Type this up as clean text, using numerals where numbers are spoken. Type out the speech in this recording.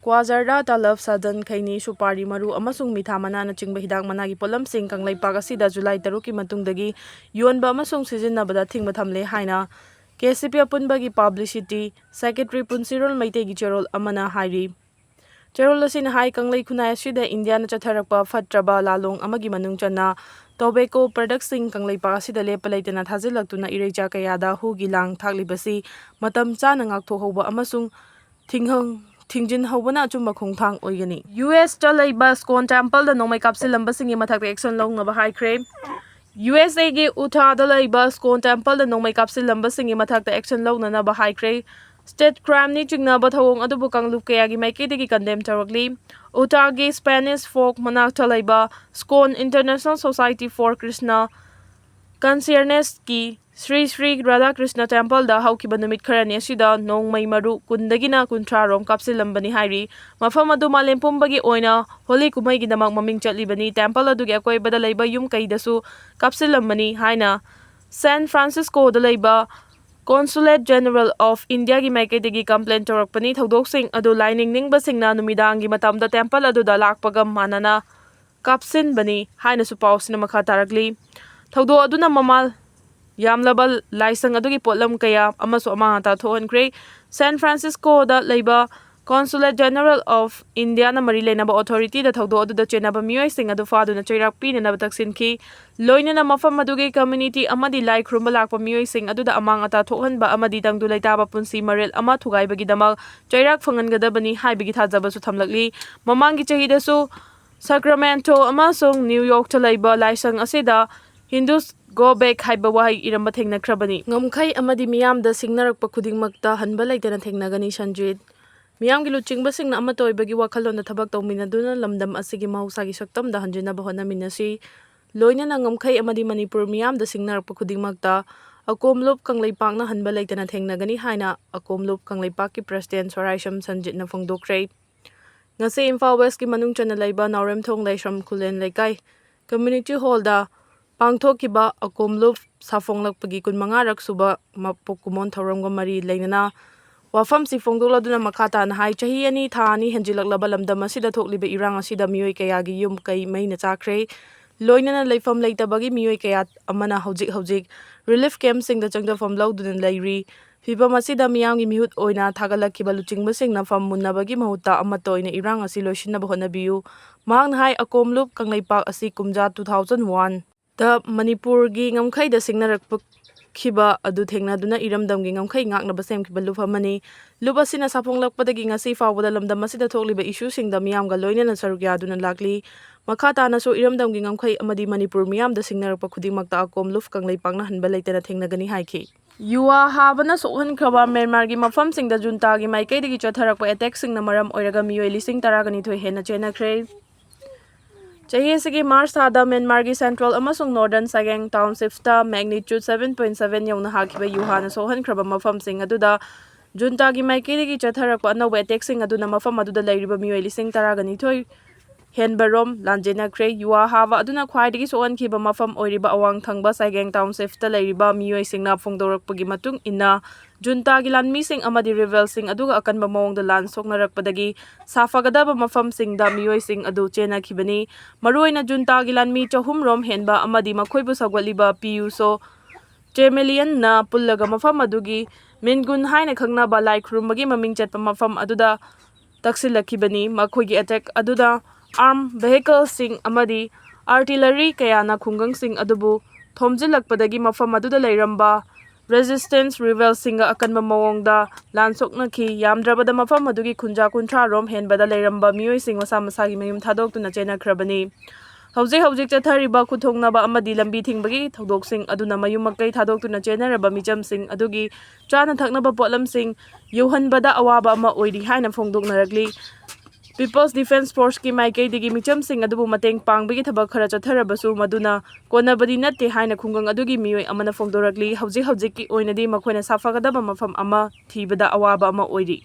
Kwazarda, talab, sadan, khaini, supari maru amasung mitha manana chingba hidang managi polamsing kanglaipak asida July 3 ki matungdagi yonba amasung sijinnabada thingba thamle haina KCP apunbagi publicity secretary Punsirol Maitegi Cherol amana hairi. Cherol asina hai kanglai khunai asida India na chatharakpa fatraba lalong amagi manung channa tobacco products sing kanglaipak asida lepa leitana thajilaktuna ireja kayada hugi lang thaklibasi matam chana ngakthokhoba amasung Tingjin Hobana Chumba Kongtang Oigani. US Chalaiba Scone Temple the Nomai Kapsilambasing Matak Action Long Nova High Crave. USA Ge Utah the Laiba Scone Temple the Nomai Kapsilambasing Matak the Action Long Nava High Crave. State crime ni chingna but hong adubukang lukayagi maikidiki condemn taragli. Utah Ge Spanish folk Manak Chalaiba Scone International Society for Krishna Conciernes ki Sri Sri Radha Krishna Temple da haukiba numit kharani asida nong mai maru kundagina kuntra rom kapsilambani hairi mafam adu malempumbagi oina holi kumai gi damak maming chatlibani temple adugi akoibada leiba yum kaidasu kapsilambani haina San Francisco da leiba Consulate General of India gi maikadegi complaint torakpani thodok adu lining ningba singna numidang gi matamda temple adu da lakpagam manana kapsin bani haina su pausina makha tarakli thodo aduna mamal Yamlabal Laisang adugi potlam kaya amaso amangata thohankre San Francisco da leiba Consulate General of India na Marilenaba Authority da thodo adu da chenaba miyoi sing adu fadu na chairak pi na bataksinki loina na mafam adugi community amadi lai khrumbal lakpa miyoi sing adu da amangata thohanba amadi tangdu laitaba punsi marel ama thugai bagi damak chairak phangangadabani haibigi thajaba su thamlakli mamangi chahida su Sacramento amasong New York ta leiba laisang asida Hindus Go back haiba wahai iramba thengna khrabani ngamkhai amadi miyam da singnarakpa khudingmakta hanba laitana thengnagani sanjit miyam gi luchingba singna amatoi bagi wakhalon da thabak tawminaduna lamdam asigi mahusagi saktam da hanjina bahona minasi loina na ngamkhai amadi manipur miyam da singnarakpa khudingmakta akomlop kanglaipakna hanba laitana thengnagani haina akomlop kangleipak ki president Soraisham Sanjit na phongdokre ngase Imphal West ki manung chana laiba Naurem Thong Laisham Khulen Laikai community hall da Pangthokiba akomlup safonglakpagi kunmangarak suba mapukumon thauramga mari leinana wafam si phongdokladuna makhata na hai chahi ani tha ani henjilaklaba lamdam asida thokliba irang asida miyoi kayagi yum kai maina chakre loinana leifam leitabagi miyoi kaya amana hojik relief camp sing da changdafam lauduna leiri fibam asida miyamgi mihut oina thagalakkiba luchingba singna fam munnabagi mahutta amato oina irang asi loishinna bahona biu mahang hai akomlup kanglaipak asi kumja 2001 The Manipur gi ngamkhai da singnarakpa khiba adu thengnaduna iramdam gi ngamkhai ngaknaba semkhiba luphamani lupasina saphonglakpadagi ngasi fawbada lamdam asida thokliba issue singda miyamga loinana saruk yaduna lakli makhatana so iramdam gi ngamkhai amadi Manipur miyam da singnarakpa khudingmakta akom luf kanglaipakna hanba leitana thengnagani haiki Yuwa habana sohan khaba Myanmar gi mafam singda junta gi maikaidagi chatharakpa attack singna maram oiraga miyoi lising taragani thoi hena chenakre Chahi asigi March thada Myanmar gi Central amasung Northern Sageng Townships ta magnitude 7.7 yauna hakiba yuhana sohan khraba mafam sing aduda junta gi maikidigi chatharakpa anawa attack sing aduna mafam aduda leiriba miyoi lising taragani thoi henbarom lanjena kre yuwa hava aduna khwaidigi sohan khiba mafam oiriba awang thangba Sageng Townships ta leiriba miyoi singna phongdorakpagi matung inna junta gi lanmi sing amadi rebel sing aduga akanba mawongda lan soknarakpadagi safagadaba mafam singda miyoi sing adu chena khibani maruina junta gi lanmi chahum rom henba amadi makhoibu sagwaliba piuso chemelian na pullaga mafam adugi mingun haina khangna ba lai khrumbagi maming chatpa mafam aduda taksilakibani makhoigi attack aduda arm vehicle sing amadi artillery kayana khungang sing adubu thomjilakpadagi mafam aduda leiramba resistance rebel singa akanba mawongda lansoknaki yamdrabada mafam adugi khunja kunthra rom henbada leiramba miyoi sing masa masagi mayum thadokuna chenakhrabani hauzik chathariba khuthongnaba amadi lambi thingbagi thodok sing aduna mayum makai thadokuna chenaraba micham sing adugi chana thaknaba potlam sing yohanbada awaba ama oiri haina phongdoknaragli People's Defense Force ki maikai digi micham sing adubu mateng pangbagi thabak khara chatharabasu maduna konabadi natte haina khungang adugi miyoi amana phongdoragli hauzik ki oinadi makhoina safagadaba mafam ama thibada awaba ama oiri